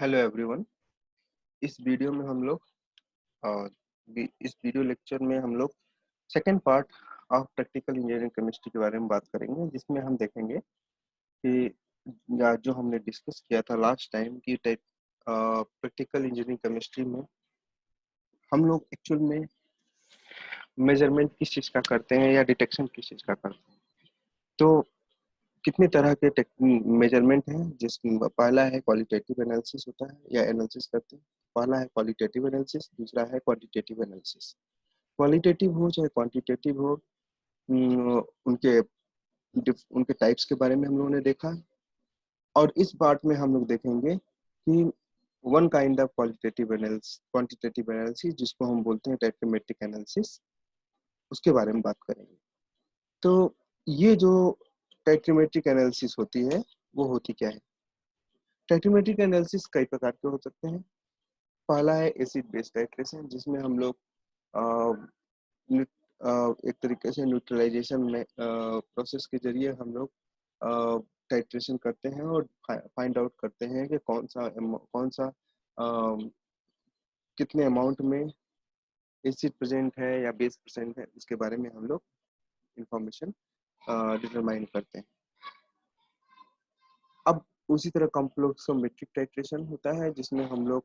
Hello everyone. इस video में हम लोग इस वीडियो लेक्चर में हम लोग second part of practical engineering chemistry के बारे में बात करेंगे, जिसमें हम देखेंगे कि जो हमने डिस्कस किया था लास्ट टाइम कि प्रैक्टिकल इंजीनियरिंग केमिस्ट्री में हम लोग एक्चुअल में मेजरमेंट किस चीज़ का करते हैं या डिटेक्शन किस चीज़ का करते हैं। तो कितने तरह के मेजरमेंट हैं, जिसमें पहला है क्वालिटेटिव एनालिसिस होता है या एनालिसिस करते हैं। पहला है क्वालिटेटिव एनालिसिस, दूसरा है क्वांटिटेटिव एनालिसिस। क्वालिटेटिव हो चाहे क्वांटिटेटिव हो, उनके उनके टाइप्स के बारे में हम लोगों ने देखा। और इस पार्ट में हम लोग देखेंगे कि one kind of quantitative analysis जिसको हम बोलते हैं टाइक्रोमेट्रिक एनालिसिस, उसके बारे में बात करेंगे। तो ये जो टाइक्रोमेट्रिक एनालिसिस होती है वो होती क्या है? टाइक्रोमेट्रिक एनालिसिस कई प्रकार के हो सकते हैं। पहला है एसिड बेस टाइट्रेशन, जिसमें हम लोग एक तरीके से न्यूट्रलाइजेशन में प्रोसेस के जरिए हम लोग टाइट्रेशन करते हैं और फाइंड आउट करते हैं कि कौन सा कितने अमाउंट में एसिड प्रेजेंट है या बेस प्रेजेंट है, इसके बारे में हम लोग इंफॉर्मेशन डिटरमाइन करते हैं। अब उसी तरह कॉम्प्लेक्सोमेट्रिक टाइट्रेशन होता है, जिसमें हम लोग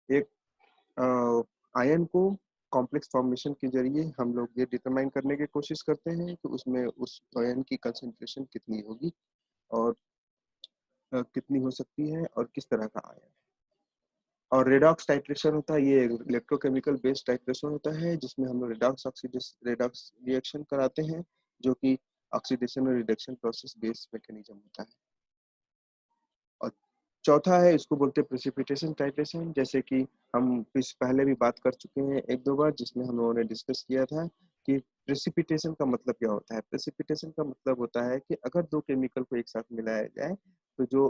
एक आयन को कॉम्प्लेक्स फॉर्मेशन के जरिए हम लोग ये डिटरमाइन करने की कोशिश करते हैं कि उसमें उस आयन की कंसंट्रेशन कितनी होगी और कितनी हो सकती है और किस तरह का आयन है। और रेडॉक्स टाइट्रेशन होता है, ये इलेक्ट्रोकेमिकल बेस्ड टाइट्रेशन होता है, जिसमें हम लोग रेडॉक्स रिएक्शन कराते हैं, जो कि ऑक्सीडेशन और रिडक्शन प्रोसेस बेस्ड मैकेनिज्म होता है। और चौथा है, इसको बोलते हैं प्रेसिपिटेशन टाइट्रेशन, जैसे कि हम पहले भी बात कर चुके हैं एक दो बार, जिसमें हम लोगों ने डिस्कस किया था कि प्रेसिपिटेशन का मतलब क्या होता है। प्रेसिपिटेशन का मतलब होता है कि अगर दो केमिकल को एक साथ मिलाया जाए तो जो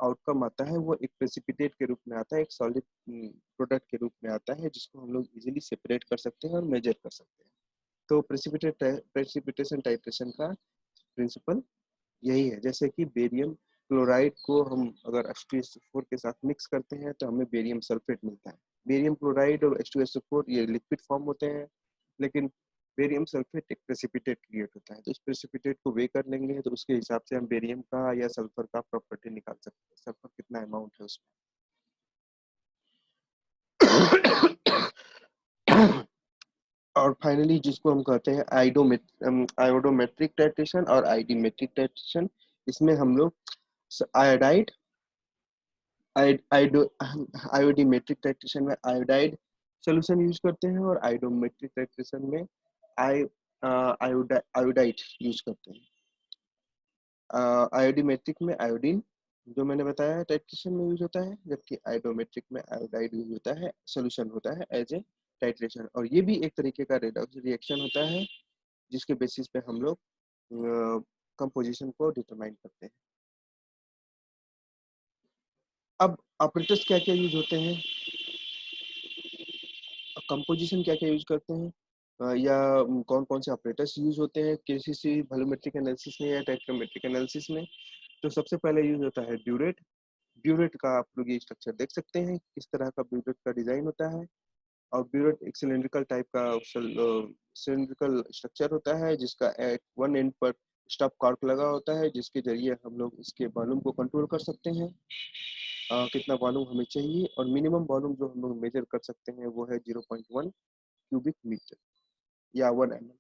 आउटकम आता है वो एक प्रेसिपिटेट के रूप में आता है, एक सॉलिड प्रोडक्ट के रूप में आता है, जिसको हम लोग इजीली सेपरेट कर सकते हैं और मेजर कर सकते हैं। तो प्रेसिपिटेशन टाइट्रेशन का प्रिंसिपल यही है। जैसे कि बेरियम क्लोराइड को हम अगर H2SO4 के साथ मिक्स करते हैं तो हमें बेरियम सल्फेट मिलता है। बेरियम क्लोराइड और H2SO4 ये लिक्विड फॉर्म होते हैं, लेकिन बेरियम सल्फेट एक प्रेसिपिटेट क्रिएट होता है। तो इस प्रेसिपिटेट को वे कर लेंगे तो उसके हिसाब से हम बेरियम का या सल्फर का प्रॉपर्टी निकाल सकते हैं, सल्फर कितना अमाउंट है उसमें। और फाइनली जिसको हम कहते हैं आयोडोमेट्रिक टाइट्रेशन और आइडीमेट्रिक टाइट्रेशन, इसमें हम लोग आयोडाइड आयोडीमेट्रिक टाइट्रेशन में आयोडाइड सोल्यूशन यूज करते हैं और आयोडोमेट्रिक टाइट्रेशन में आयोडाइड यूज करते हैं। आयोडीमेट्रिक में आयोडीन जो मैंने बताया टाइट्रेशन में यूज होता है, जबकि आयोडोमेट्रिक में आयोडाइड यूज होता है, सोल्यूशन होता है एज ए टाइट्रेशन। और ये भी एक तरीके का रेडॉक्स रिएक्शन होता है, जिसके बेसिस पे हम लोग कंपोजिशन को डिटरमाइन करते हैं। अब ऑपरेटर्स क्या क्या यूज होते हैं, कंपोजिशन क्या क्या यूज करते हैं, या कौन कौन से ऑपरेटर्स यूज होते हैं किसी वॉल्यूमेट्रिक एनालिसिस में या टाइक्रोमेट्रिक एनालिसिस में। तो सबसे पहले यूज होता है ब्यूरेट। ब्यूरेट का आप लोग ये स्ट्रक्चर देख सकते हैं, किस तरह का ब्यूरेट का डिजाइन होता है। और ब्यूरेट एक सिलेंड्रिकल टाइप का सिलेंड्रिकल स्ट्रक्चर होता है, जिसका एक वन एंड पर स्टॉप कॉर्क लगा होता है, जिसके जरिए हम लोग इसके वॉल्यूम को कंट्रोल कर सकते हैं। कितना वॉल्यूम हमें चाहिए, और मिनिमम वॉल्यूम जो हम लोग मेजर कर सकते हैं वो है 0.1 क्यूबिक मीटर या 1 ml,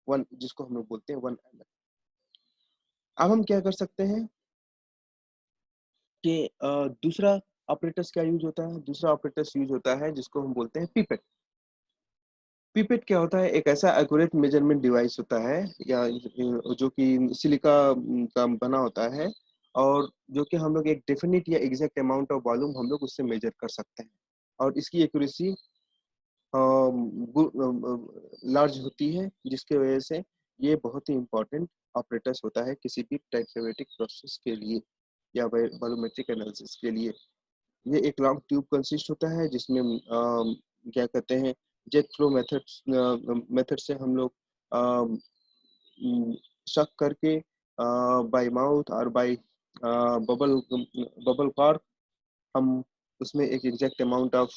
वन जिसको हम लोग बोलते हैं 1 ml। अब हम क्या कर सकते हैं कि दूसरा ऑपरेटर्स क्या यूज होता है, दूसरा ऑपरेटर्स यूज होता है जिसको हम बोलते हैं पिपेट। पिपेट क्या होता है, एक ऐसा एक्यूरेट मेजरमेंट डिवाइस होता है या जो कि सिलिका का बना होता है, और जो कि हम लोग एक डेफिनिट या एग्जैक्ट अमाउंट ऑफ वॉल्यूम हम लोग उससे मेजर कर सकते हैं। और इसकी एक्यूरेसी लार्ज होती है, जिसके वजह से ये बहुत ही इम्पोर्टेंट ऑपरेटर्स होता है किसी भी टाइक्रोमेट्रिक प्रोसेस के लिए या वॉल्यूमेट्रिक एनालिसिस के लिए। ये एक लॉन्ग ट्यूब कंसिस्ट होता है, जिसमें क्या कहते हैं जेट फ्लो मेथड से हम लोग शक करके बाय माउथ और बाय बबल बबल कॉर्क हम उसमें एक एग्जैक्ट अमाउंट ऑफ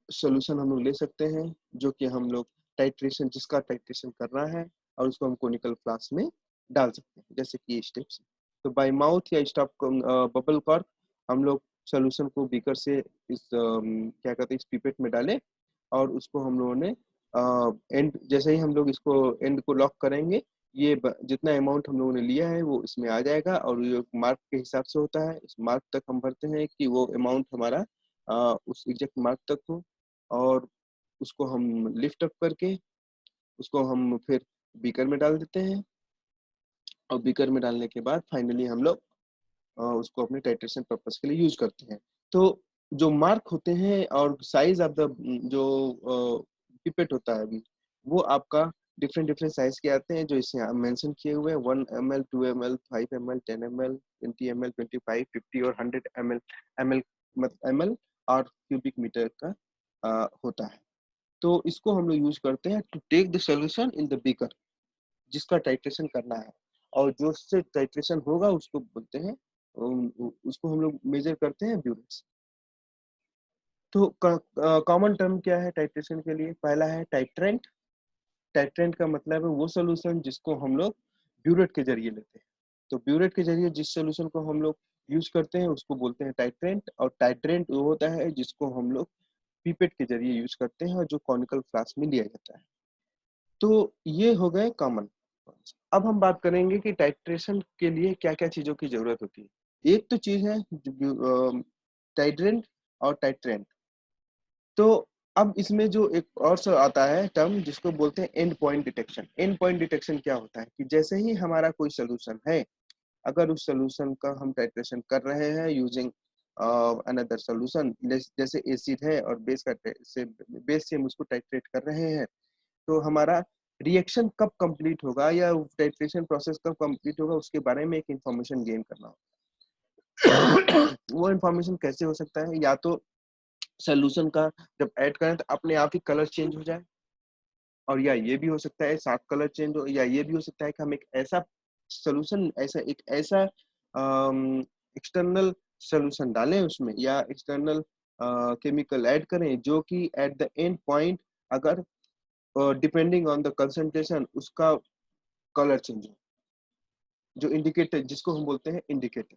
सॉल्यूशन हम लोग ले सकते हैं, जो कि हम लोग टाइट्रेशन, जिसका टाइट्रेशन करना है, और उसको हम कोनिकल फ्लास्क में डाल सकते हैं, जैसे कि ये स्टेप्स। तो बाय माउथ या स्टॉप बबल कॉर्क हम लोग सॉल्यूशन को बीकर से इस क्या कहते हैं इस पिपेट में डालें, और उसको हम लोगों ने एंड, जैसे ही हम लोग इसको एंड को लॉक करेंगे, ये जितना अमाउंट हम लोगों ने लिया है वो इसमें आ जाएगा, और ये मार्क के हिसाब से होता है। इस मार्क तक हम भरते हैं कि वो अमाउंट हमारा उस एग्जैक्ट मार्क तक हो, और उसको हम लिफ्ट अप करके उसको हम फिर बीकर में डाल देते हैं, और बीकर में डालने के बाद फाइनली हम लोग उसको अपने टाइट्रेशन पर्पस के लिए यूज करते हैं। तो जो मार्क होते हैं और साइज ऑफ द जो पिपेट होता है अभी, वो आपका डिफरेंट डिफरेंट साइज के आते हैं, जो इसे मेंशन किए हुए हैं, 1 ml, 2 ml, 5 ml, 10 ml, 20 ml, 25, 50 और 100 ml, ml और क्यूबिक मीटर का होता है। तो इसको हम लोग यूज करते हैं to take the solution in the beaker, जिसका टाइट्रेशन करना है, और जो उससे टाइट्रेशन होगा उसको बोलते हैं, उसको हम लोग मेजर करते हैं ब्यूरेट्स। तो कॉमन टर्म क्या है टाइट्रेशन के लिए? पहला है टाइट्रेंट। टाइट्रेंट का मतलब है वो सोल्यूशन जिसको हम लोग ब्यूरेट के जरिए लेते हैं। तो ब्यूरेट के जरिए जिस सोल्यूशन को हम लोग यूज करते हैं उसको बोलते हैं टाइट्रेंट, और टाइट्रेंट वो होता है जिसको हम लोग पीपेट के जरिए यूज करते हैं, और जो कॉनिकल फ्लास्क में लिया जाता है। तो ये हो गए कॉमन। अब हम बात करेंगे कि टाइट्रेशन के लिए क्या क्या चीजों की जरूरत होती है। एक तो चीज है टाइड्रेंट और टाइट्रेंट। तो अब इसमें जो एक और सा आता है टर्म जिसको बोलते हैं and point detection. And point detection क्या होता है कि जैसे ही हमारा कोई सोल्यूशन है, अगर उस सोल्यूशन का हम टाइट्रेशन कर रहे हैं यूजिंग अनदर सोल्यूशन, जैसे एसिड है और बेस से हम उसको टाइट्रेट कर रहे हैं, तो हमारा रिएक्शन कब कंप्लीट होगा या टाइट्रेशन प्रोसेस कब कंप्लीट होगा उसके बारे में एक इंफॉर्मेशन गेन करना होगा। वो इंफॉर्मेशन कैसे हो सकता है? या तो सोल्यूशन का जब ऐड करें तो अपने आप ही कलर चेंज हो जाए, और या ये भी हो सकता है साथ कलर चेंज हो, या ये भी हो सकता है कि हम एक ऐसा सोल्यूशन, ऐसा एक्सटर्नल सोल्यूशन डालें उसमें, या एक्सटर्नल केमिकल ऐड करें जो कि एट द एंड पॉइंट, अगर डिपेंडिंग ऑन द कंसंट्रेशन, उसका कलर चेंज हो। जो इंडिकेटर, जिसको हम बोलते हैं इंडिकेटर।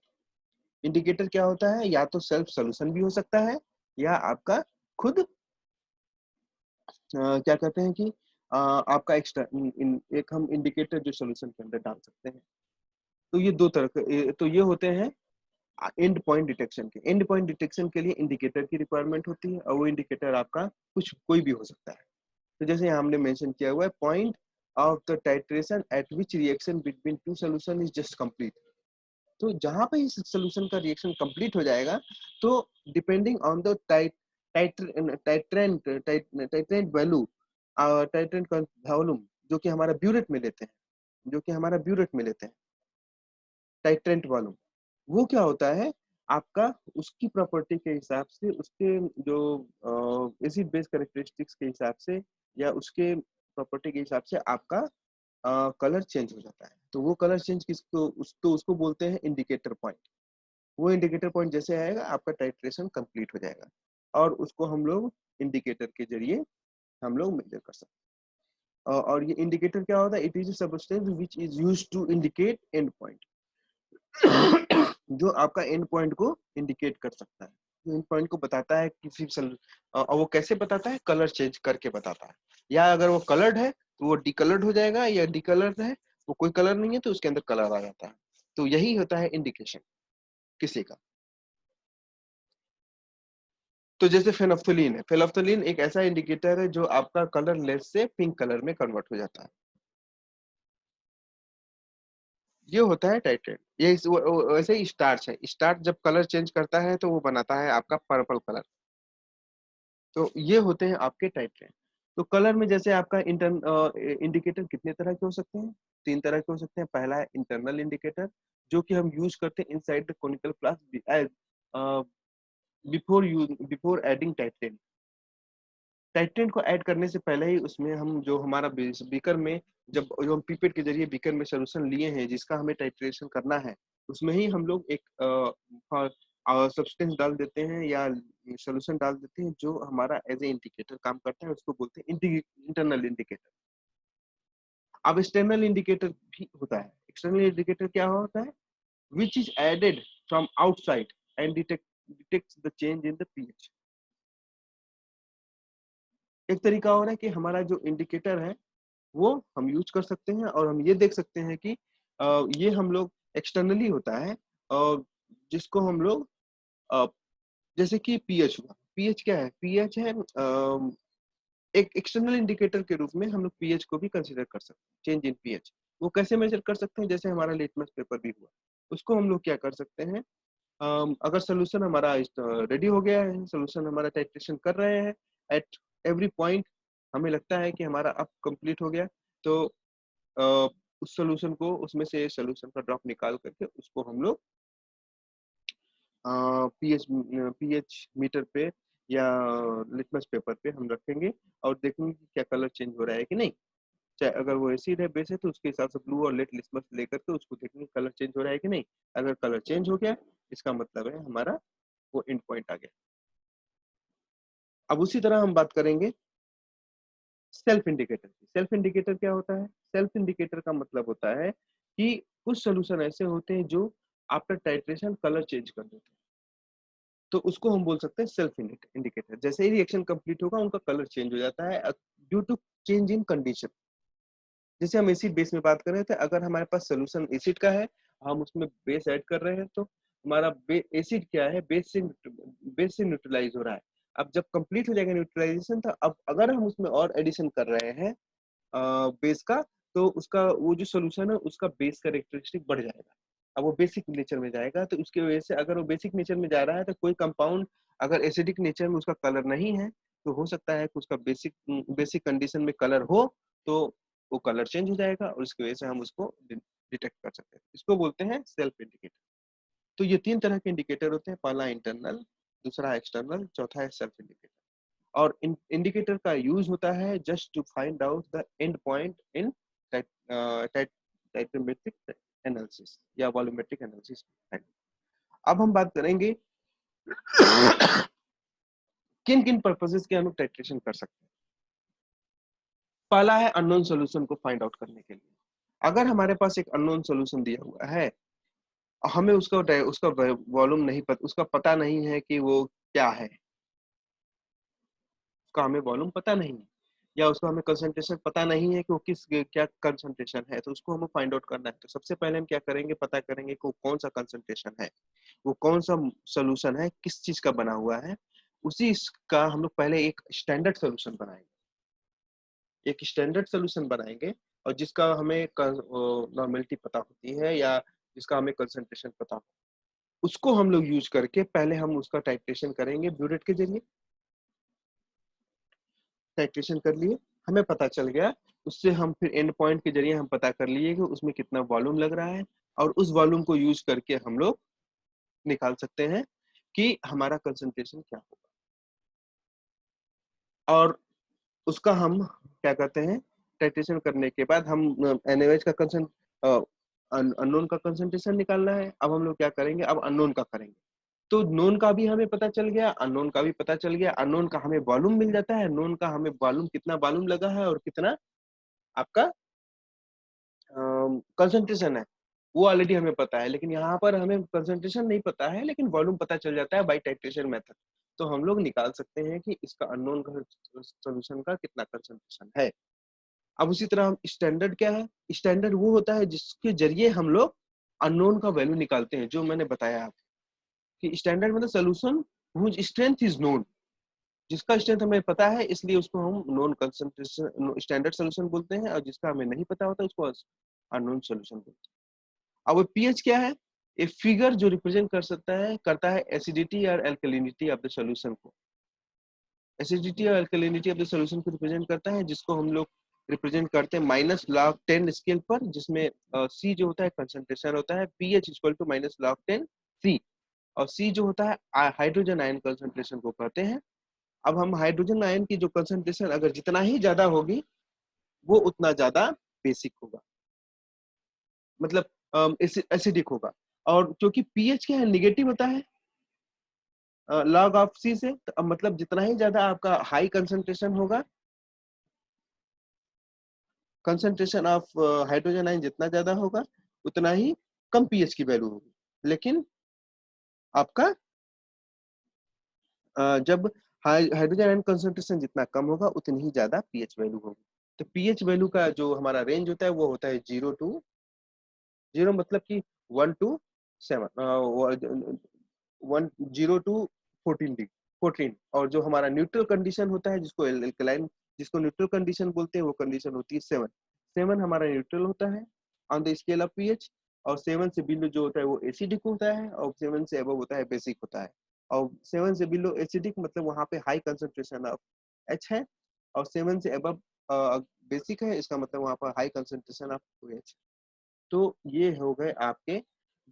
इंडिकेटर क्या होता है? या तो सेल्फ सोल्यूशन भी हो सकता है, या आपका खुद क्या कहते हैं कि आपका एक्स्ट्रा एक हम इंडिकेटर जो सोल्यूशन के अंदर डाल सकते हैं। तो ये दो तरह के, तो ये होते हैं एंड पॉइंट डिटेक्शन के। एंड पॉइंट डिटेक्शन के लिए इंडिकेटर की रिक्वायरमेंट होती है, और वो इंडिकेटर आपका कुछ कोई भी हो सकता है। तो जैसे यहाँ हमने मेंशन किया हुआ है, point of the titration eight which reaction between two solution is just complete. तो जहां पे इस सॉल्यूशन का रिएक्शन कंप्लीट हो जाएगा, तो depending on the titrant value, titrant का वॉल्यूम जो कि हमारा ब्यूरेट में लेते हैं, टाइट्रेंट वॉल्यूम, वो क्या होता है आपका, उसकी प्रॉपर्टी के हिसाब से, उसके जो एसिड बेस कैरेक्टरिस्टिक्स के हिसाब से, या उसके प्रॉपर्टी के हिसाब से आपका कलर चेंज हो जाता है। तो वो कलर चेंज उसको बोलते हैं इंडिकेटर पॉइंट। वो इंडिकेटर पॉइंट जैसे आएगा आपका टाइट्रेशन कंप्लीट हो जाएगा, और उसको हम लोग इंडिकेटर के जरिए हम लोग मेजर कर सकते हैं। और ये इंडिकेटर क्या होता है? It is a substance which is used to indicate end point. जो आपका एंड पॉइंट को इंडिकेट कर सकता है, जो एंड पॉइंट को बताता है किसी और वो कैसे बताता है? कलर चेंज करके बताता है। या अगर वो कलर्ड है तो वो डिकलर्ड हो जाएगा, या डिकलर्ड है वो कोई कलर नहीं है तो उसके अंदर कलर आ जाता है। तो यही होता है इंडिकेशन किसी का। तो जैसे फेनोल्फथालीन है, फेनोल्फथालीन एक ऐसा इंडिकेटर है जो आपका कलर लेस से पिंक कलर में कन्वर्ट हो जाता है। ये होता है टाइट्रेट। ये वैसे ही स्टार्च है, स्टार्च जब कलर चेंज करता है तो वो बनाता है आपका पर्पल कलर। तो ये होते हैं आपके टाइट्रेट। तो कलर में जैसे आपका इंडिकेटर कितने तरह के हो सकते हैं? 3 तरह के हो सकते हैं। पहला है इंटरनल इंडिकेटर, जो कि हम यूज करते हैं inside the conical flask before adding titrate. Titrate को ऐड करने से पहले ही उसमें हम जो हमारा बीकर में, जब जो हम पीपेट के जरिए बीकर में सोल्यूशन लिए हैं जिसका हमें टाइट्रेशन करना है, उसमें ही हम लोग एक सब्सटेंस डाल देते हैं या सोल्यूशन डाल देते हैं जो हमारा एज ए इंडिकेटर काम करता है, उसको बोलते हैं इंटरनल इंडिकेटर। अब एक्सटर्नल इंडिकेटर भी होता है। एक्सटर्नल इंडिकेटर क्या होता है? Which is added from outside and detects the change in the pH. एक तरीका हो रहा है कि हमारा जो इंडिकेटर है वो हम यूज कर सकते हैं और हम ये देख सकते हैं कि ये हम लोग एक्सटर्नली होता है, और जिसको हम लोग जैसे कि पीएच हुआ। पीएच क्या है? पीएच है एक एक्सटर्नल इंडिकेटर के रूप में हम लोग पीएच को भी कंसीडर कर सकते हैं, चेंज इन पीएच। वो कैसे मेजर कर सकते हैं? जैसे हमारा लिटमस पेपर भी हुआ, उसको हम लोग क्या कर सकते हैं, अगर सोल्यूशन हमारा रेडी हो गया है, सोल्यूशन हमारा टाइट्रेशन कर रहे हैं, एट एवरी पॉइंट हमें लगता है कि हमारा अब कंप्लीट हो गया, तो उस सोल्यूशन को, उसमें से सोल्यूशन का ड्रॉप निकाल करके उसको हम लोग पीएच पीएच मीटर पे या लिटमस पेपर पे हम रखेंगे और देखेंगे कि क्या कलर चेंज हो रहा है कि नहीं। चाहे अगर वो एसिड है, बेस है, तो उसके हिसाब से ब्लू और लेट लिटमस लेकर के उसको देखेंगे कलर चेंज हो रहा है कि नहीं। अगर कलर चेंज हो गया, इसका मतलब है हमारा वो एंड पॉइंट आ गया। अब उसी तरह हम बात करेंगे सेल्फ इंडिकेटर की। सेल्फ इंडिकेटर क्या होता है? सेल्फ इंडिकेटर का मतलब होता है कि कुछ सोल्यूशन ऐसे होते हैं जो आफ्टर टाइट्रेशन कलर चेंज कर देते हैं, तो उसको हम बोल सकते हैं सेल्फ इंडिकेटर। जैसे ही रिएक्शन कंप्लीट होगा, उनका कलर चेंज हो जाता है due to change in condition. जैसे हम एसिड बेस में बात कर रहे थे, अगर हमारे पास सोल्यूशन एसिड का है, हम उसमें बेस ऐड कर रहे हैं, तो हमारा एसिड क्या है? बेस से न्यूट्रलाइज हो रहा है। अब जब कंप्लीट हो जाएगा न्यूट्रलाइजेशन, तो अब अगर हम उसमें और एडिशन कर रहे हैं बेस का, तो उसका वो जो सोल्यूशन है उसका बेस कैरेक्टरिस्टिक बढ़ जाएगा। अब वो बेसिक नेचर में जाएगा, तो उसकी वजह से अगर वो बेसिक नेचर में जा रहा है, तो कोई कंपाउंड अगर एसिडिक नेचर में उसका कलर नहीं है, तो हो सकता है कि उसका बेसिक कंडीशन में कलर हो, तो वो कलर चेंज हो जाएगा और उसकी वजह से हम उसको डिटेक्ट कर सकते हैं। इसको बोलते हैं सेल्फ इंडिकेटर। तो ये तीन तरह के इंडिकेटर होते हैं, पहला इंटरनल, दूसरा एक्सटर्नल, चौथा है सेल्फ इंडिकेटर। और इंडिकेटर का यूज होता है just to find out the end point in titrometric analysis या वॉल्यूमेट्रिक एनालिसिस। अब हम बात करेंगे किन किन पर्पसेस के हम लोग टाइट्रेशन कर सकते हैं। पहला है अननोन सॉल्यूशन को फाइंड आउट करने के लिए। अगर हमारे पास एक अननोन सॉल्यूशन दिया हुआ है, हमें उसका उसका वॉल्यूम नहीं पता, उसका पता नहीं है कि वो क्या है, उसका हमें वॉल्यूम पता नहीं है, या उसका हमें कंसंट्रेशन पता नहीं है कि वो किस क्या कंसंट्रेशन है, तो उसको हमें फाइंड आउट करना है। तो सबसे पहले हम क्या करेंगे? पता करेंगे कि वो कौन सा कंसंट्रेशन है, वो कौन सा सोल्यूशन है, किस चीज का बना हुआ है। उसी का हम लोग पहले एक स्टैंडर्ड सोल्यूशन बनाएंगे, एक स्टैंडर्ड सोल्यूशन बनाएंगे, और जिसका हमें नॉर्मेलिटी पता होती है या जिसका हमें कंसंट्रेशन पता हो, उसको हम लोग यूज करके पहले हम उसका टाइट्रेशन करेंगे ब्यूरेट के जरिए। टाइट्रेशन कर लिए, हमें पता चल गया, उससे हम फिर एंड पॉइंट के जरिए हम पता कर लिए कि उसमें कितना वॉल्यूम लग रहा है, और उस वॉल्यूम को यूज करके हम लोग निकाल सकते हैं कि हमारा कंसंट्रेशन क्या होगा। और उसका हम क्या करते हैं? टाइट्रेशन करने के बाद हम NaOH का अननोन का कंसंट्रेशन निकालना है। अब हम लोग क्या करेंगे? अब अननोन का करेंगे। तो नोन का भी हमें पता चल गया, अननोन का भी पता चल गया। अननोन का हमें वॉल्यूम मिल जाता है, नोन का हमें वॉल्यूम, कितना वॉल्यूम लगा है और कितना आपका कंसंट्रेशन है, वो ऑलरेडी हमें पता है। लेकिन यहाँ पर हमें कंसंट्रेशन नहीं पता है, लेकिन वॉल्यूम पता चल जाता है बाय टाइट्रेशन मेथड। तो हम लोग निकाल सकते हैं कि इसका अननोन सोल्यूशन का कितना कंसंट्रेशन है। अब उसी तरह हम स्टैंडर्ड क्या है? स्टैंडर्ड वो होता है जिसके जरिए हम लोग अननोन का वैल्यू निकालते हैं, जो मैंने बताया आपको कि स्टैंडर्ड मतलब solution whose strength is known, जिसका स्ट्रेंथ हमें पता है, इसलिए उसको हम नॉन कंसंट्रेशन स्टैंडर्ड सोल्यूशन बोलते हैं, और जिसका हमें नहीं पता होता उसको अननोन सोल्यूशन बोलते हैं। अब वो पीएच क्या है? एक फिगर जो रिप्रेजेंट कर सकता है, करता है एसिडिटी और अल्कलिनिटी ऑफ द सोल्यूशन को। एसिडिटी और अल्कलिनिटी ऑफ द सोल्यूशन को रिप्रेजेंट करता है, जिसको हम लोग रिप्रेजेंट करते हैं -log10 स्केल पर, जिसमें सी जो होता है कंसंट्रेशन होता है, पीएच इक्वल टू -log10 सी, और सी जो होता है हाइड्रोजन आयन कंसंट्रेशन को कहते हैं। अब हम हाइड्रोजन आयन की जो कंसंट्रेशन अगर जितना ही ज्यादा होगी, वो उतना ज्यादा बेसिक होगा, मतलब एसिडिक होगा। और क्योंकि पीएच क्या है, नेगेटिव होता है लॉग ऑफ सी से, तो अब मतलब जितना ही ज्यादा आपका हाई कंसंट्रेशन होगा, कंसंट्रेशन ऑफ हाइड्रोजन आयन जितना ज्यादा होगा उतना ही कम पीएच की वैल्यू होगी। लेकिन आपका जब हाइड्रोजन आयन कंसंट्रेशन जितना कम होगा उतनी ही ज्यादा पीएच वैल्यू होगी। तो पीएच वैल्यू का जो हमारा रेंज होता है वो होता है 0 मतलब कि 1 to 7, 0 to 14 और जो हमारा न्यूट्रल कंडीशन होता है जिसको एल्कलाइन, जिसको न्यूट्रल कंडीशन बोलते हैं, वो कंडीशन होती है 7 हमारा न्यूट्रल होता है on the scale of pH. और 7 से बिलो जो होता है वो एसिडिक होता है, और 7 से अबव होता है बेसिक होता है। और 7 से बिलो एसिडिक मतलब वहां पे हाई कंसंट्रेशन ऑफ एच है, और 7 से अबव बेसिक है, इसका मतलब वहां पर हाई कंसंट्रेशन ऑफ OH। तो ये हो गए आपके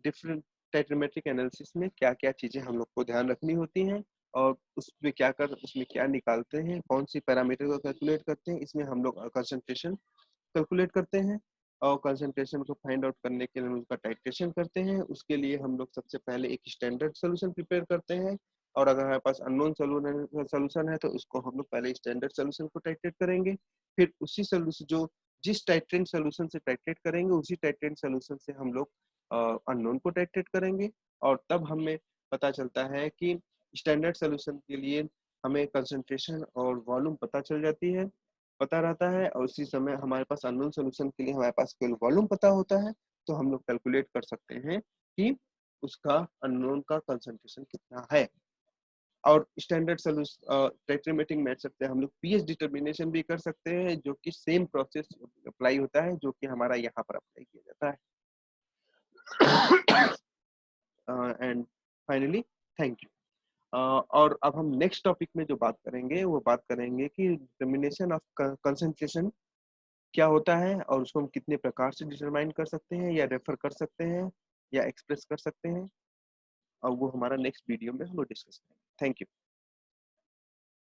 डिफरेंट टाइट्रोमेट्रिक एनालिसिस में क्या क्या चीजें हम लोग को ध्यान रखनी होती हैं, और उसमें क्या कर, उसमें क्या निकालते हैं, कौन सी पैरामीटर को कैलकुलेट करते हैं। इसमें हम लोग कंसंट्रेशन कैलकुलेट करते हैं, और कंसंट्रेशन को फाइंड आउट करने के लिए उसका टाइट्रेशन करते हैं। उसके लिए हम लोग सबसे पहले एक स्टैंडर्ड सोल्यूशन प्रिपेयर करते हैं, और अगर हमारे पास अननोन सोल्यूशन है तो उसको हम लोग पहले स्टैंडर्ड सोल्यूशन को टाइट्रेट करेंगे, फिर उसी सोल्यूशन जो जिस टाइट्रेंट सोल्यूशन से टाइट्रेट करेंगे उसी टाइट्रेंट सोल्यूशन से हम लोग अननोन को टाइट्रेट करेंगे। और तब हमें पता चलता है कि स्टैंडर्ड सोल्यूशन के लिए हमें कंसंट्रेशन और वॉल्यूम पता रहता है, और उसी समय हमारे पास अननोन सोल्यूशन के लिए हमारे पास केवल वॉल्यूम पता होता है, तो हम लोग कैलकुलेट कर सकते हैं कि उसका अननोन का कंसंट्रेशन कितना है। और स्टैंडर्ड सोल्यूशन टाइट्रोमेट्रिक मेथड से हम लोग पीएच डिटर्मिनेशन भी कर सकते हैं, जो कि सेम प्रोसेस अप्लाई होता है जो कि हमारा यहाँ पर अप्लाई किया जाता है। And finally thank you. और अब हम नेक्स्ट टॉपिक में जो बात करेंगे वो बात करेंगे कि डिटर्मिनेशन ऑफ कंसंट्रेशन क्या होता है, और उसको हम कितने प्रकार से डिटरमाइन कर सकते हैं, या रेफर कर सकते हैं, या एक्सप्रेस कर सकते हैं, और वो हमारा नेक्स्ट वीडियो में हम लोग डिस्कस करेंगे। Thank you.